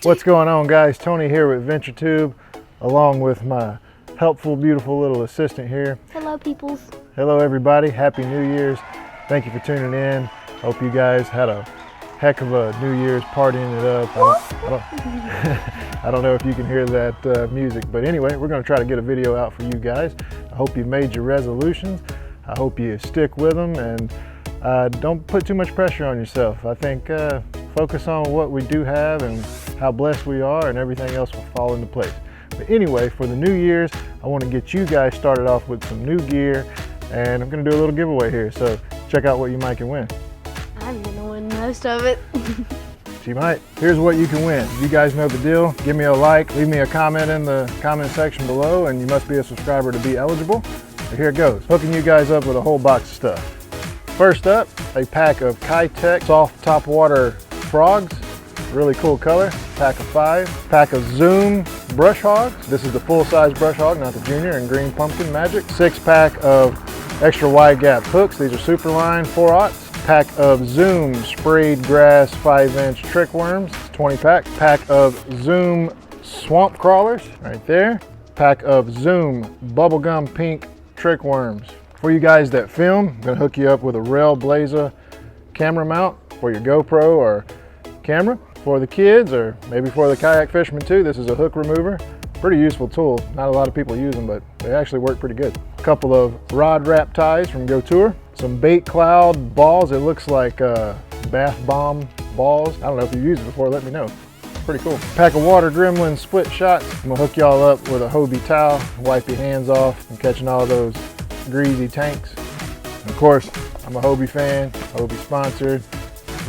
What's going on, guys? Tony here with VentureTube, along with my helpful, beautiful little assistant here. Hello, peoples. Hello, everybody. Happy New Year's. Thank you for tuning in. Hope you guys had a heck of a New Year's, partying it up. I don't know if you can hear that music, but anyway, we're going to try to get a video out for you guys. I hope you made your resolutions. I hope you stick with them, and don't put too much pressure on yourself. I think focus on what we do have and how blessed we are, and everything else will fall into place. But anyway, for the New Year's, I want to get you guys started off with some new gear, and I'm going to do a little giveaway here. So check out what you might can win. I'm going to win most of it. She might. Here's what you can win. You guys know the deal. Give me a like, leave me a comment in the comment section below, and you must be a subscriber to be eligible. So here it goes. Hooking you guys up with a whole box of stuff. First up, a pack of Xcite soft top water frogs. Really cool color. Pack of 5. Pack of Zoom brush hogs. This is the full-size brush hog, not the junior, and green pumpkin magic. 6-pack of extra wide gap hooks. These are Superline 4/0. Pack of Zoom sprayed grass 5-inch trick worms. 20-pack. Pack of Zoom swamp crawlers right there. Pack of Zoom bubblegum pink trick worms. For you guys that film, I'm gonna hook you up with a Railblazer camera mount for your GoPro or camera. For the kids, or maybe for the kayak fishermen too, this is a hook remover. Pretty useful tool. Not a lot of people use them, but they actually work pretty good. A couple of rod wrap ties from GoTour. Some bait cloud balls. It looks like bath bomb balls. I don't know if you've used it before, let me know. Pretty cool. Pack of Water Gremlin split shot. I'm gonna hook y'all up with a Hobie towel, wipe your hands off from catching all those greasy tanks. And of course, I'm a Hobie fan, Hobie sponsored.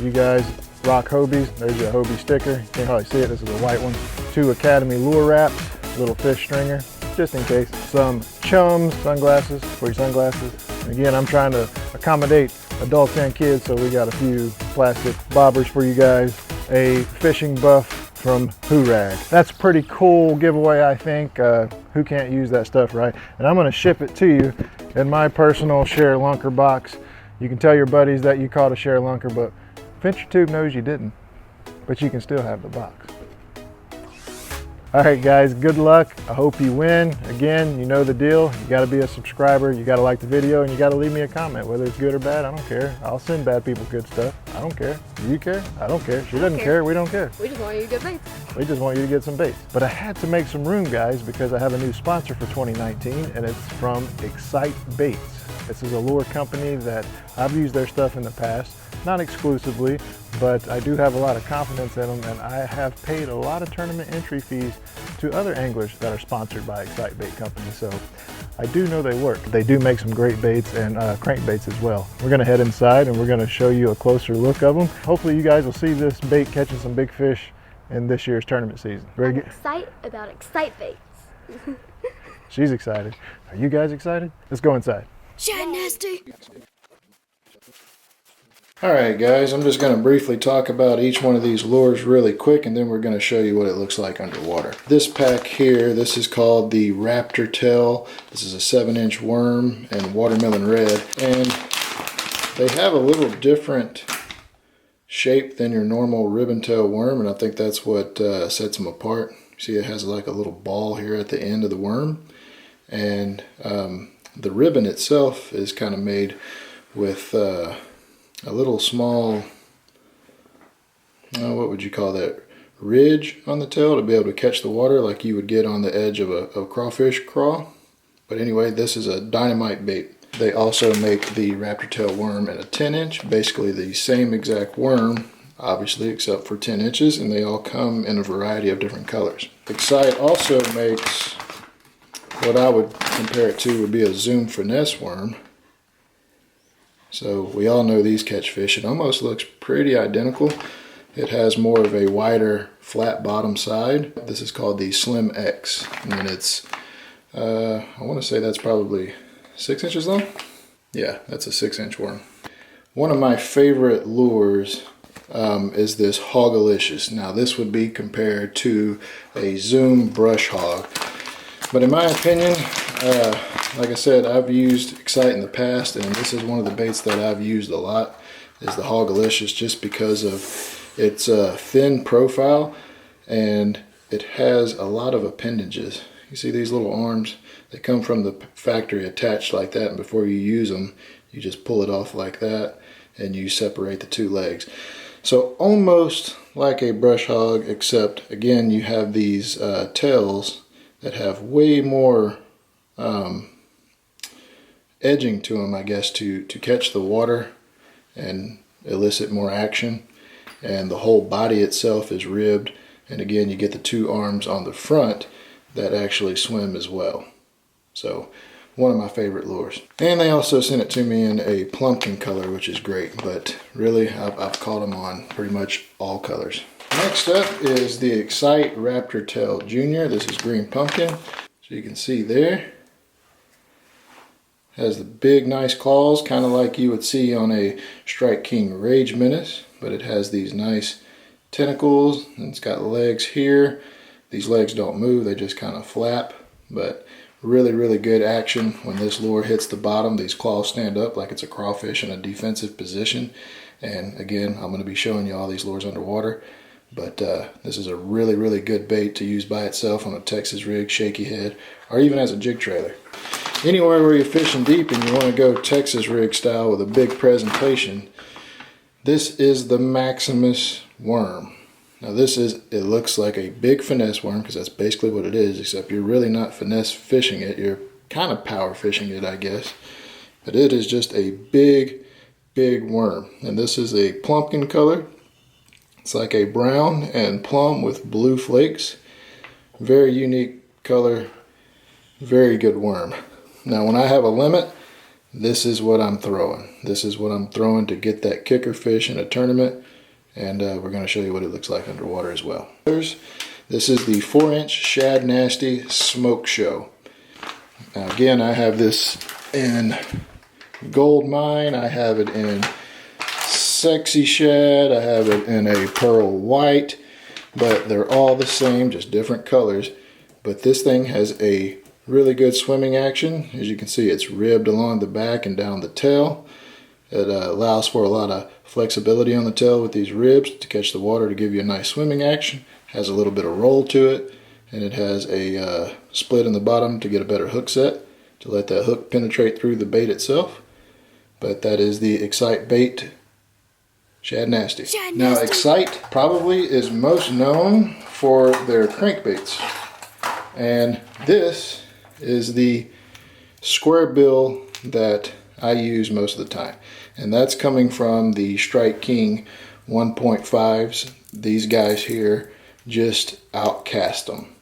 You guys rock Hobies. There's your Hobie sticker. You can't hardly see it, this is a white one. 2 Academy lure wraps, little fish stringer, just in case. Some Chums sunglasses for your sunglasses. And again, I'm trying to accommodate adults and kids, so we got a few plastic bobbers for you guys. A fishing buff from Hoorag. That's a pretty cool giveaway, I think. Who can't use that stuff, right? And I'm gonna ship it to you in my personal share lunker box. You can tell your buddies that you caught a share lunker, but VentureTube knows you didn't, but you can still have the box. All right, guys, good luck. I hope you win. Again, you know the deal. You gotta be a subscriber, you gotta like the video, and you gotta leave me a comment, whether it's good or bad, I don't care. I'll send bad people good stuff. I don't care. Do you care? I don't care. She doesn't care. We don't care. We just want you to get baits. We just want you to get some baits. But I had to make some room, guys, because I have a new sponsor for 2019, and it's from Xcite Baits. This is a lure company that I've used their stuff in the past, not exclusively, but I do have a lot of confidence in them, and I have paid a lot of tournament entry fees to other anglers that are sponsored by Xcite Bait Company, so I do know they work. They do make some great baits and crankbaits as well. We're gonna head inside and we're gonna show you a closer look of them. Hopefully you guys will see this bait catching some big fish in this year's tournament season. I'm excited about Xcite baits. She's excited. Are you guys excited? Let's go inside. Nasty. All right, guys, I'm just going to briefly talk about each one of these lures really quick, and then we're going to show you what it looks like underwater. This pack here, this is called the Raptor Tail. This is a 7-inch worm in watermelon red, and they have a little different shape than your normal ribbon tail worm, and I think that's what sets them apart. See, it has like a little ball here at the end of the worm, and the ribbon itself is kind of made with a little small, what would you call that, ridge on the tail to be able to catch the water like you would get on the edge of a crawfish crawl. But anyway, this is a dynamite bait. They also make the Raptor Tail worm in a 10-inch, basically the same exact worm, obviously, except for 10 inches, and they all come in a variety of different colors. Xcite also makes what I would compare it to would be a Zoom finesse worm. So we all know these catch fish. It almost looks pretty identical. It has more of a wider flat bottom side. This is called the Slim X, and it's I want to say that's probably 6 inches long. Yeah, that's a 6-inch worm. One of my favorite lures is this Hogalicious. Now this would be compared to a Zoom brush hog, but in my opinion, like I said, I've used Xcite in the past, and this is one of the baits that I've used a lot, is the Hogalicious, just because of It's a thin profile and it has a lot of appendages. You see these little arms? They come from the factory attached like that, and before you use them, you just pull it off like that and you separate the two legs. So almost like a brush hog, except again you have these tails that have way more edging to them, I guess, to catch the water and elicit more action. And the whole body itself is ribbed, and again you get the two arms on the front that actually swim as well. So one of my favorite lures. And they also sent it to me in a pumpkin color, which is great, but really I've caught them on pretty much all colors. Next up is the Xcite Raptor Tail Junior. This is green pumpkin, so you can see there. Has the big nice claws, kind of like you would see on a Strike King Rage Menace, but it has these nice tentacles, and it's got legs here. These legs don't move, they just kind of flap, but really good action. When this lure hits the bottom, these claws stand up like it's a crawfish in a defensive position. And again, I'm going to be showing you all these lures underwater, but this is a really good bait to use by itself on a Texas rig, shaky head, or even as a jig trailer. Anywhere where you're fishing deep and you want to go Texas rig style with a big presentation, this is the Maximus worm. Now it looks like a big finesse worm, because that's basically what it is, except you're really not finesse fishing it, you're kind of power fishing it, I guess. But it is just a big worm. And this is a pumpkin color. It's like a brown and plum with blue flakes. Very unique color, very good worm. Now when I have a limit, this is what I'm throwing. This is what I'm throwing to get that kicker fish in a tournament. And we're going to show you what it looks like underwater as well. This is the 4-inch Shad Nasty Smoke Show. Now again, I have this in Gold Mine, I have it in Sexy Shad, I have it in a Pearl White, but they're all the same, just different colors. But this thing has a really good swimming action. As you can see, it's ribbed along the back and down the tail. It allows for a lot of flexibility on the tail with these ribs to catch the water to give you a nice swimming action. Has a little bit of roll to it, and it has a split in the bottom to get a better hook set to let that hook penetrate through the bait itself. But that is the Xcite bait Shad Nasty. Now Xcite probably is most known for their crankbaits, and this is the square bill that I use most of the time, and that's coming from the Strike King 1.5s. These guys here just outcast them.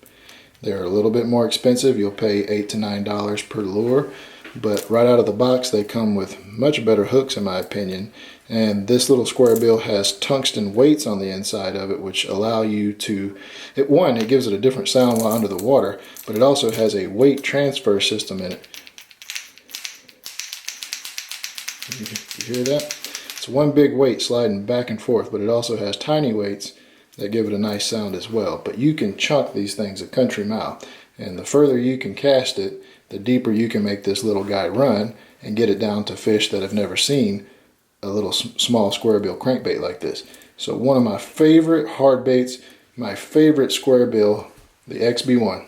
They're a little bit more expensive. You'll pay $8 to $9 per lure, but right out of the box they come with much better hooks in my opinion. And this little square bill has tungsten weights on the inside of it, which allow you to, it gives it a different sound while under the water, but it also has a weight transfer system in it. You hear that? It's one big weight sliding back and forth, but it also has tiny weights that give it a nice sound as well. But you can chunk these things a country mile, and the further you can cast it, the deeper you can make this little guy run and get it down to fish that have never seen a little small square bill crankbait like this. So one of my favorite hard baits, my favorite square bill, the XB1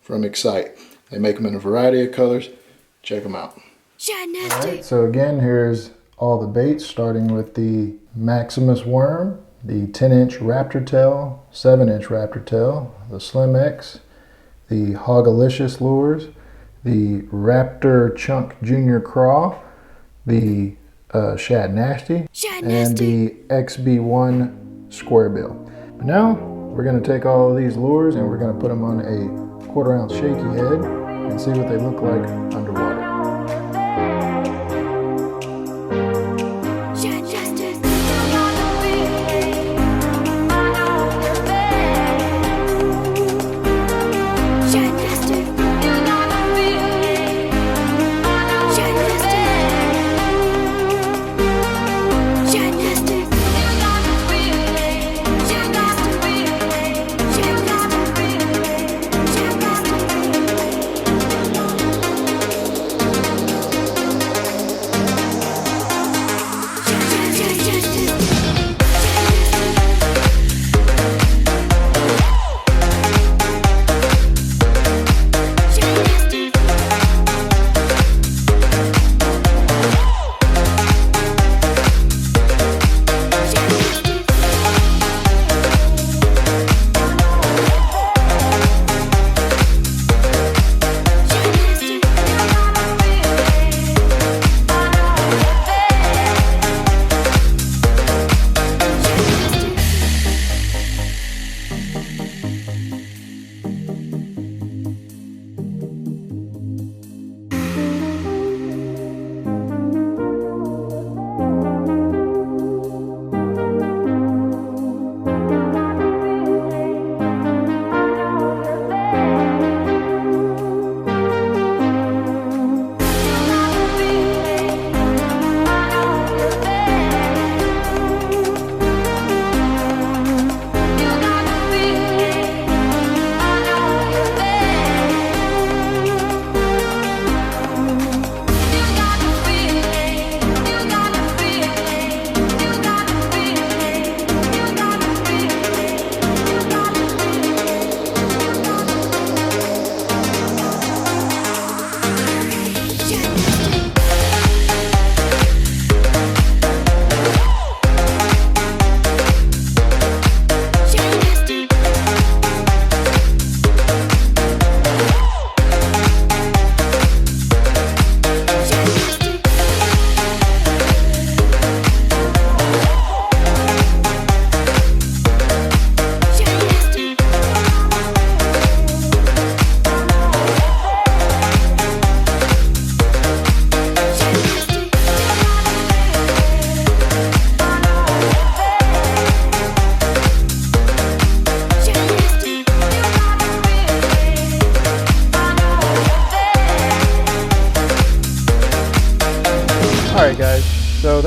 from Xcite. They make them in a variety of colors. Check them out. Alright, so again, here's all the baits, starting with the Maximus worm, the 10-inch Raptor Tail, 7-inch Raptor Tail, the Slim X, the Hogalicious lures, the Raptor Chunk Junior Craw, the Shad Nasty, and the XB1 Square Bill. But now we're going to take all of these lures and we're going to put them on a 1/4 ounce shaky head and see what they look like underwater.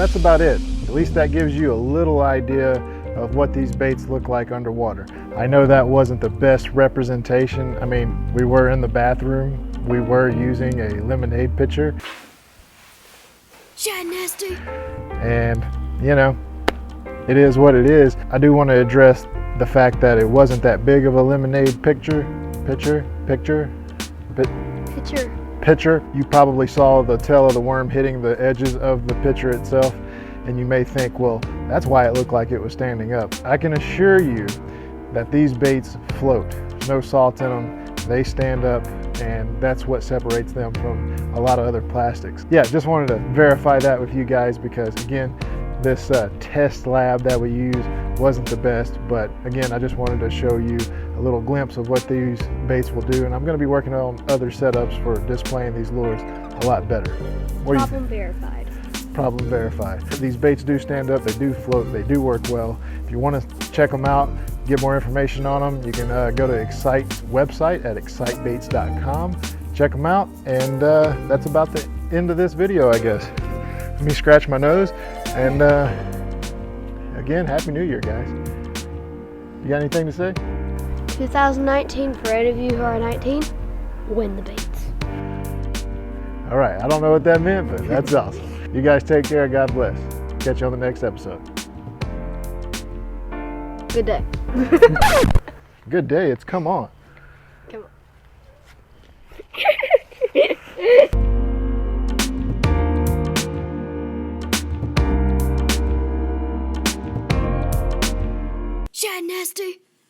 that's about it. At least that gives you a little idea of what these baits look like underwater. I know that wasn't the best representation. I mean, we were in the bathroom. We were using a lemonade pitcher. Shine nasty. And, you know, it is what it is. I do want to address the fact that it wasn't that big of a lemonade pitcher. You probably saw the tail of the worm hitting the edges of the pitcher itself, and you may think, well, that's why it looked like it was standing up. I can assure you that these baits float. There's no salt in them. They stand up, and that's what separates them from a lot of other plastics. Yeah, just wanted to verify that with you guys because, again, this test lab that we use wasn't the best, but again, I just wanted to show you a little glimpse of what these baits will do, and I'm going to be working on other setups for displaying these lures a lot better. Problem verified. Problem verified. These baits do stand up, they do float, they do work well. If you want to check them out, get more information on them, you can go to Xcite's website at xcitebaits.com. Check them out, and that's about the end of this video, I guess. Let me scratch my nose, and again, Happy New Year, guys. You got anything to say? 2019, for any of you who are 19, win the baits. All right, I don't know what that meant, but that's awesome. You guys take care, God bless. Catch you on the next episode. Good day. Good day, it's come on. Come on. Shine nasty.